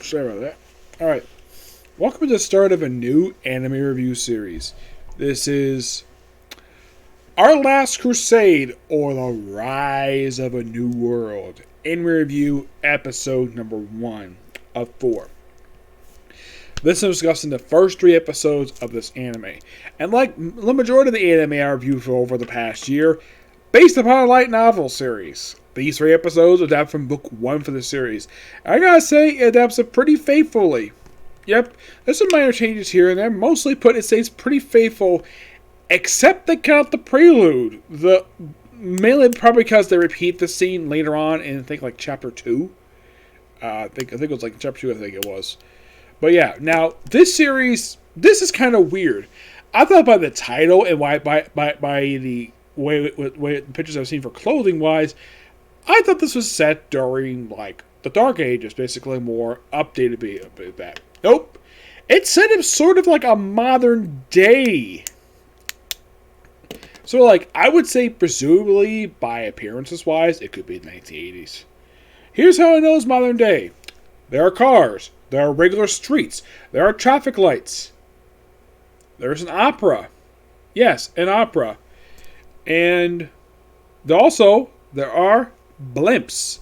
Sorry about that. Alright. Welcome to the start of a new anime review series. This is Our Last Crusade, or The Rise of a New World. Anime review episode number 1 of 4. This is discussing the first 3 episodes of this anime. And like the majority of the anime I reviewed for over the past year, based upon a light novel series. These 3 episodes adapt from book 1 for the series. And I gotta say, it adapts it pretty faithfully. Yep, there's some minor changes here and there. Mostly it stays pretty faithful, except they cut out the prelude. Mainly probably because they repeat the scene later on in, I think, like chapter 2. I think it was like chapter 2, I think it was. But yeah, now this series, this is kind of weird. I thought by the title and by the way the pictures I've seen for clothing wise, I thought this was set during like the Dark Ages, basically more updated bit that. Nope, it's set in sort of like a modern day. So like I would say presumably by appearances wise, it could be the 1980s. Here's how I know it's modern day. There are cars. There are regular streets. There are traffic lights. There's an opera. Yes, an opera. And also, there are blimps.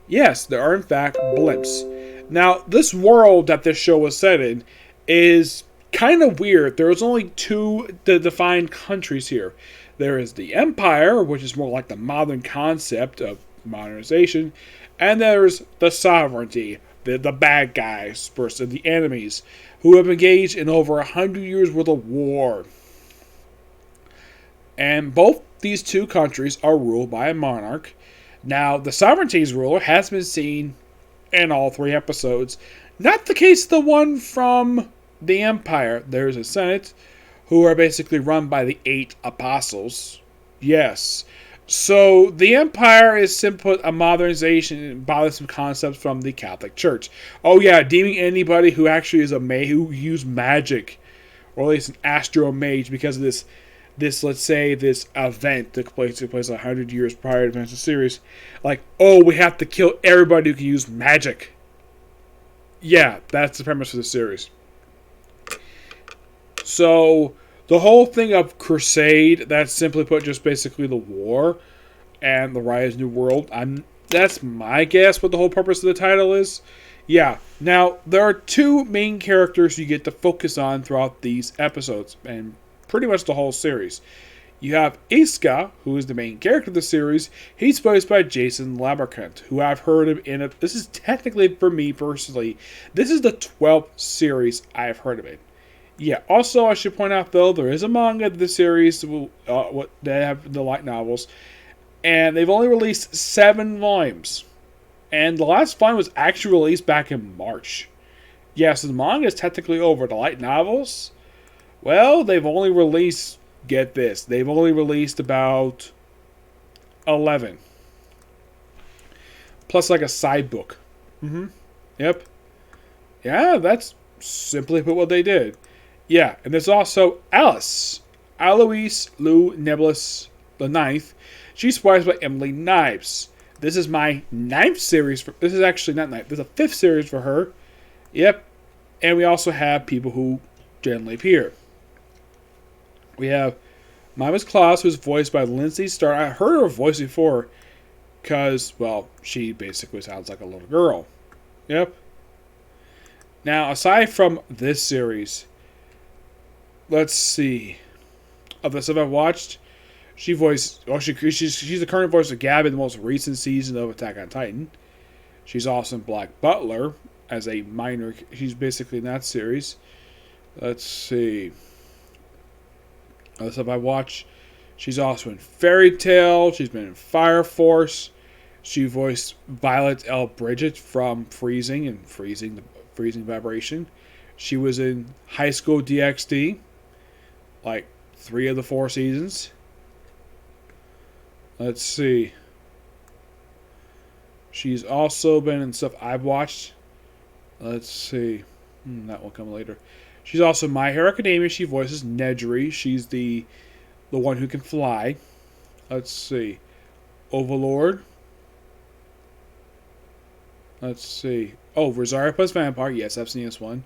Yes, there are in fact blimps. Now, this world that this show was set in is kind of weird. There's only 2 defined countries here. There is the Empire, which is more like the modern concept of modernization. And there's the Sovereignty, the bad guys versus the enemies, who have engaged in over 100 years worth of war. And both these 2 countries are ruled by a monarch. Now, the Sovereignty's ruler has been seen in all 3 episodes. Not the case of the one from the Empire. There's a Senate, who are basically run by the 8 apostles. Yes. So, the Empire is simply a modernization and borrowing some concepts from the Catholic Church. Oh yeah, deeming anybody who actually is a mage, who used magic, or at least an astro mage, because of this let's say this event took place 100 years prior to the series, like, oh, we have to kill everybody who can use magic. Yeah, that's the premise of the series. So the whole thing of Crusade, that's simply put just basically the war and the rise of New World. That's my guess what the whole purpose of the title is. Yeah. Now, there are 2 main characters you get to focus on throughout these episodes, and pretty much the whole series. You have Iska, who is the main character of the series. He's voiced by Jason Laberkant, who I've heard of in it. This is technically, for me personally, this is the 12th series I've heard of it. Yeah, also I should point out though, there is a manga of the series, what they have the light novels, and they've only released 7 volumes. And the last volume was actually released back in March. Yeah, so the manga is technically over. The light novels, well, they've only released, get this, they've only released about 11. Plus like a side book. Yep. Yeah, that's simply put what they did. Yeah, and there's also Alice. Alois Lou Nebulous the 9th. She's voiced by Emily Knives. This is my 9th series. This is actually not 9th. There's a 5th series for her. Yep. And we also have people who generally appear. We have Mimas Claus, who's voiced by Lindsay Starr. I heard her voice before because, well, she basically sounds like a little girl. Yep. Now, aside from this series, let's see. Of the stuff I've watched, she's the current voice of Gabby in the most recent season of Attack on Titan. She's also in Black Butler as a minor. She's basically in that series. Let's see. Other stuff I watched, she's also in Fairy Tail. She's been in Fire Force. She voiced Violet L. Bridget from Freezing and Freezing Vibration. She was in High School DxD, like 3 of the 4 seasons. Let's see. She's also been in stuff I've watched. Let's see. That will come later. She's also in My Hero Academia. She voices Nedry. She's the one who can fly. Let's see. Overlord. Let's see. Oh, Rosario plus Vampire. Yes, I've seen this one.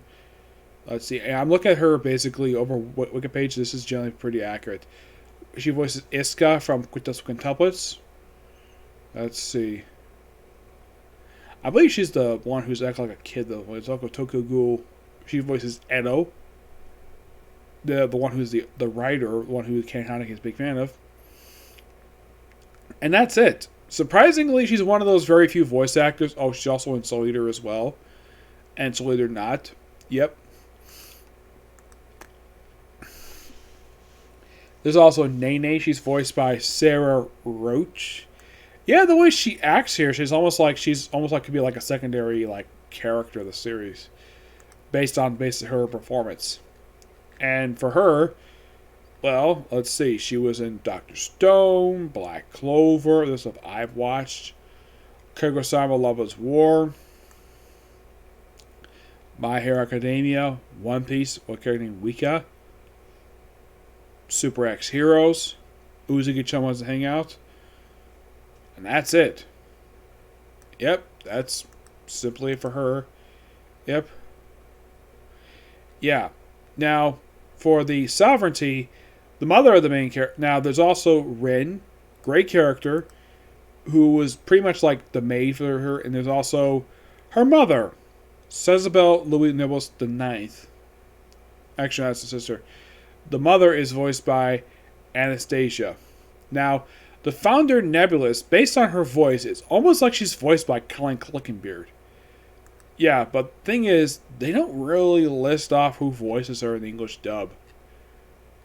Let's see. I'm looking at her basically over Wikipedia. This is generally pretty accurate. She voices Iska from Quintus Quintuplets. Let's see. I believe she's the one who's acting like a kid, though. When it's Oko Tokugul, she voices Edo. The one who's the writer, the one who Ken Haneke is a big fan of. And that's it. Surprisingly, she's one of those very few voice actors. Oh, she's also in Soul Eater as well. And Soul Eater not. Yep. There's also Nene. She's voiced by Sarah Roach. Yeah, the way she acts here, she's almost like could be like a secondary like character of the series, based on her performance. And for her, well, let's see. She was in Doctor Stone, Black Clover. This stuff I've watched. Kaguya-sama Lover's War. My Hero Academia. One Piece. What character named Wika. Super X Heroes. Uzuki-chan wants to hang out. And that's it. Yep, that's simply for her. Yep. Yeah. Now, for the Sovereignty, the mother of the main character. Now, there's also Rin, great character, who was pretty much like the maid for her. And there's also her mother, Sezabel Louis Nibbles the Ninth. Actually, that's the sister. The mother is voiced by Anastasia. Now, the founder, Nebulous, based on her voice, it's almost like she's voiced by Colin Clickenbeard. Yeah, but the thing is, they don't really list off who voices her in the English dub.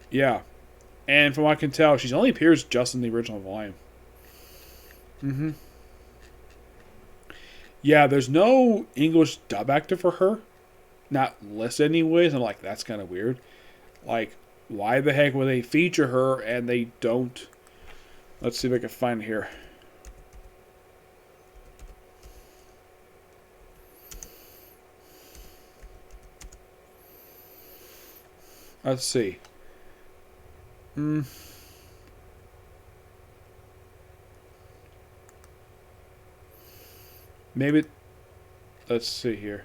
Yeah. And from what I can tell, she only appears just in the original volume. Yeah, there's no English dub actor for her. Not listed anyways. I'm like, that's kind of weird. Like, why the heck would they feature her and they don't? Let's see if I can find it here. Let's see. Maybe. Let's see here.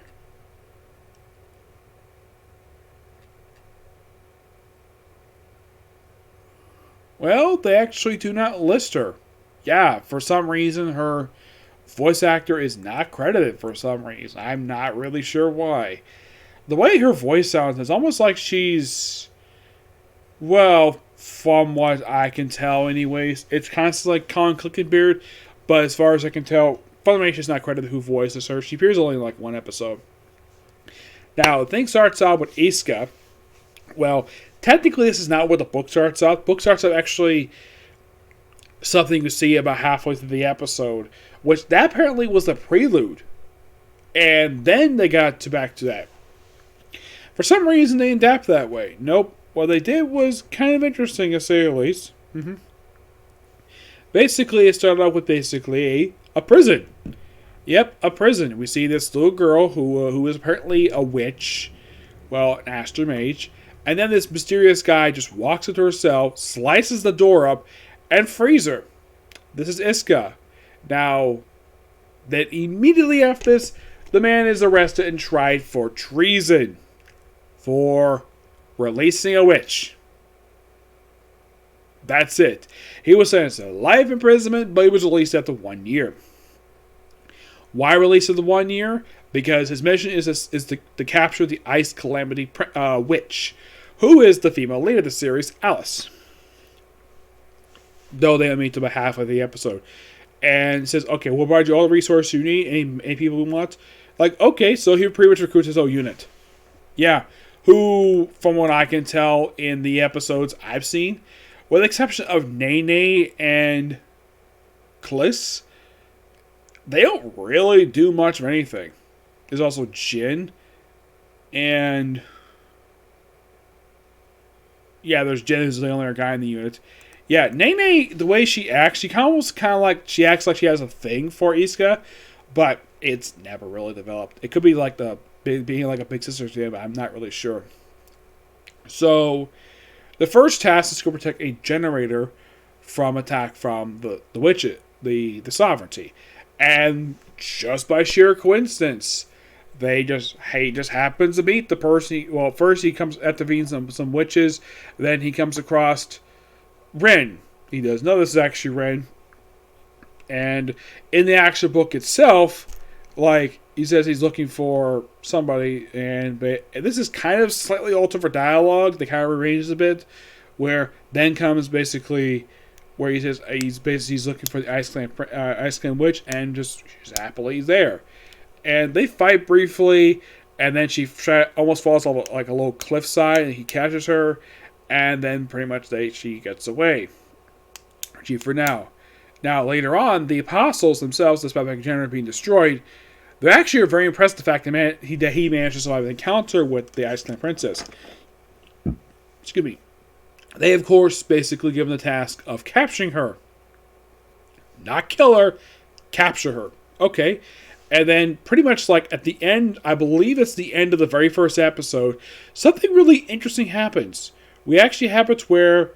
Well, they actually do not list her. Yeah, for some reason, her voice actor is not credited for some reason. I'm not really sure why. The way her voice sounds is almost like she's... Well, from what I can tell anyways, it's kind of like Colin Clickenbeard, but as far as I can tell, Funimation's not credited who voices her. She appears only in like one episode. Now, the thing starts out with Iska. Well, technically, this is not what the book starts out. The book starts out actually something you see about halfway through the episode, which that apparently was the prelude. And then they got back to that. For some reason, they didn't adapt that way. Nope. What they did was kind of interesting, to say the least. Basically, it started out with a prison. Yep, a prison. We see this little girl who is apparently a witch. Well, an astral mage. And then this mysterious guy just walks into her cell, slices the door up, and frees her. This is Iska. Now, then immediately after this, the man is arrested and tried for treason. For releasing a witch. That's it. He was sentenced to life imprisonment, but he was released after 1 year. Why release after 1 year? Because his mission is to capture the Ice Calamity Witch, who is the female lead of the series, Alice. Though they only meet about half of the episode. And says, okay, we'll provide you all the resources you need, any people you want. Like, okay, so he pretty much recruits his own unit. Yeah. Who, from what I can tell in the episodes I've seen, with the exception of Nene and Kliss, they don't really do much of anything. There's also Jin, and yeah, there's Jin who's the only other guy in the unit. Yeah, Nene, the way she acts, she almost kind of like, she acts like she has a thing for Iska, but it's never really developed. It could be like being like a big sister to him, but I'm not really sure. So, the first task is to protect a generator from attack from the witch, the Sovereignty. And just by sheer coincidence, he just happens to meet the person. Well, first he comes intervenes some witches, then he comes across Ren. He doesn't know this is actually Ren. And in the actual book itself, like, he says he's looking for somebody, and this is kind of slightly altered for dialogue. They kind of rearrange a bit, where then comes basically where he says he's looking for the Ice Clan witch, and just she's happily there, and they fight briefly, and then she almost falls off like a little cliffside, and he catches her, and then pretty much she gets away. For now. Now, later on, the apostles themselves, despite the Genera being destroyed, they actually are very impressed with the fact that he managed to survive an encounter with the Ice Clan princess. Excuse me. They, of course, basically given the task of capturing her. Not kill her, capture her. Okay. And then, pretty much like at the end, I believe it's the end of the very first episode, something really interesting happens. We actually have it where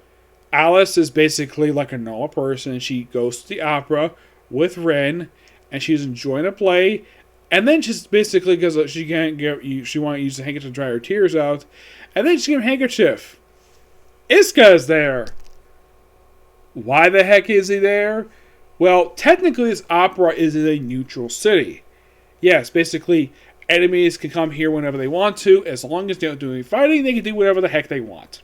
Alice is basically like a normal person. She goes to the opera with Ren, and she's enjoying the play. And then she's basically, because she can't she wanted to use the handkerchief to dry her tears out. And then she gets a handkerchief. Iska is there. Why the heck is he there? Well, technically this opera is in a neutral city. Yes, basically enemies can come here whenever they want to. As long as they don't do any fighting, they can do whatever the heck they want.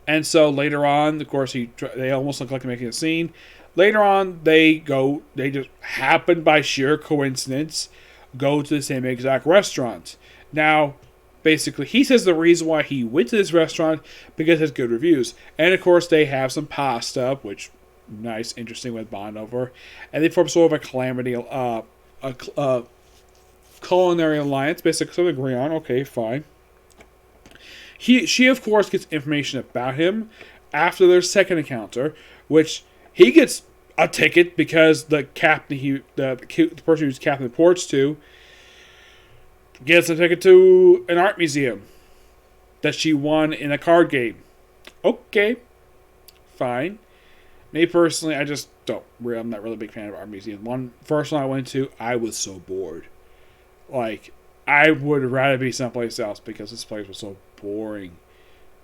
And so later on, of course, they almost look like they're making a scene. Later on, they just happen by sheer coincidence, go to the same exact restaurant. Now, basically, he says the reason why he went to this restaurant because it has good reviews. And of course, they have some pasta, which nice, interesting with bond over. And they form sort of a calamity, culinary alliance, basically something to agree on. Okay, fine. She, of course, gets information about him after their second encounter, which he gets a ticket because the captain, the person who's captain reports to, gets a ticket to an art museum that she won in a card game. Okay, fine. Me personally, I'm not really a big fan of art museums. First one I went to, I was so bored. Like, I would rather be someplace else because this place was so boring.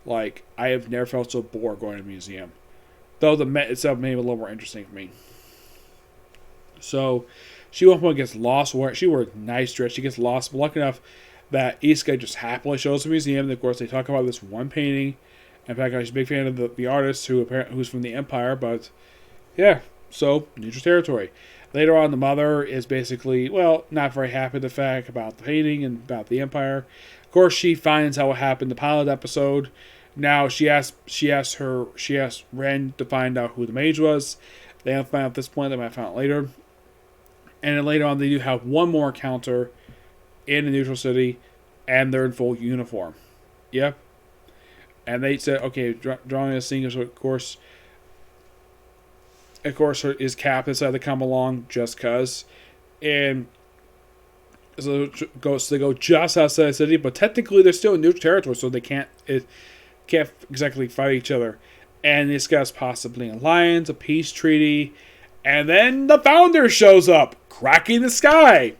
Like, I have never felt so bored going to a museum. Though the Met itself made it a little more interesting for me. So, she one point gets lost. She wore a nice dress. She gets lost. But lucky enough that Iska just happily shows the museum. And of course, they talk about this one painting. In fact, she's a big fan of the artist who's from the Empire. But, yeah. So, neutral territory. Later on, the mother is basically, not very happy with the fact about the painting and about the Empire. Of course, she finds out what happened in the pilot episode. Now, she asks Ren to find out who the mage was. They don't find out at this point. They might find out later. And then later on, they do have one more encounter in a neutral city, and they're in full uniform. Yep. And they said, okay, drawing a scene, of course, his captain decided to come along just because. And so they go just outside the city, but technically they're still in neutral territory, so they can't exactly fight each other. And this guy's possibly an alliance, a peace treaty, and then the founder shows up, cracking the sky.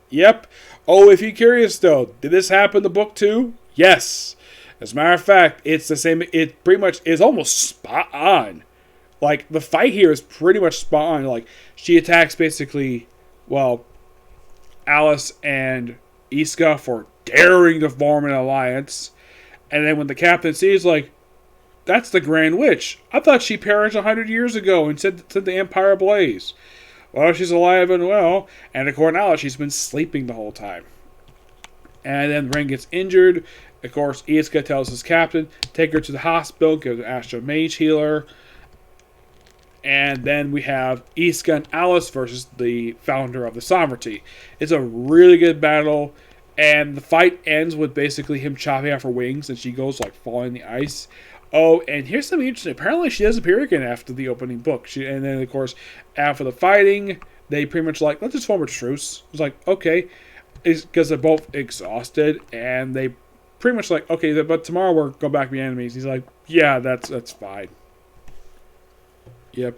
Yep. Oh, if you're curious though, did this happen in the book too? Yes. As a matter of fact, it's the same. It pretty much is almost spot on. Like, the fight here is pretty much spot on. Like, she attacks basically, Alice and Iska for daring to form an alliance. And then when the captain sees, that's the Grand Witch. I thought she perished 100 years ago and set the Empire ablaze. Well, she's alive and well. And according to Alice, she's been sleeping the whole time. And then Ren gets injured. Of course, Iska tells his captain, take her to the hospital, give her an Astro Mage healer. And then we have Iska and Alice versus the founder of the Sovereignty. It's a really good battle. And the fight ends with basically him chopping off her wings. And she goes falling in the ice. Oh, and here's something interesting. Apparently she does appear again after the opening book. And then, of course, after the fighting, they pretty much let's just form a truce. It's okay. It's because they're both exhausted. And they pretty much okay, but tomorrow we're going back to be enemies. He's like, yeah, that's fine. Yep.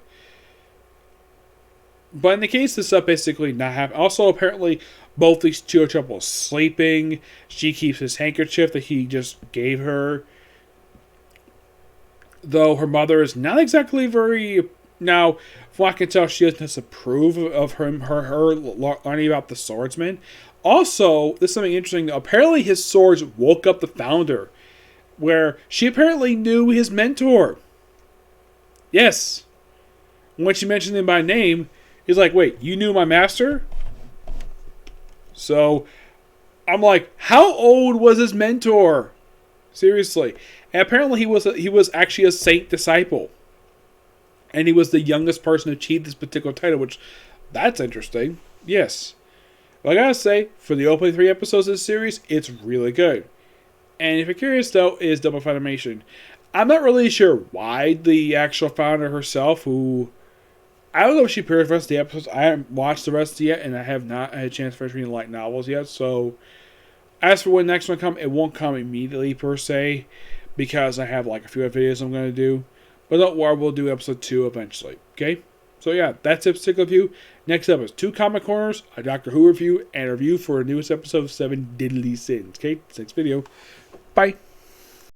But in the case of stuff basically not happening, also apparently both these two have trouble sleeping. She keeps his handkerchief that he just gave her. Though her mother is not exactly very... Now, from what I can tell, she doesn't disapprove of her learning about the swordsman. Also, this is something interesting. Apparently his swords woke up the founder, where she apparently knew his mentor. Yes. When she mentioned him by name, he's like, wait, you knew my master? So, I'm like, how old was his mentor? Seriously. And apparently he was actually a saint disciple. And he was the youngest person to achieve this particular title, which, that's interesting. Yes. But I gotta say, for the opening 3 episodes of this series, it's really good. And if you're curious, though, is Double Funimation. I'm not really sure why the actual founder herself, who... I don't know if she appeared for the rest of the episodes. I haven't watched the rest yet, and I have not had a chance to finish reading light novels yet. So, as for when the next one comes, it won't come immediately, per se, because I have like a few other videos I'm going to do. But don't worry, we'll do episode 2 eventually. Okay? So yeah, that's it particular review. Next up is 2 Comic Corners, a Doctor Who review, and a review for the newest episode of 7 Deadly Sins. Okay? Next video. Bye.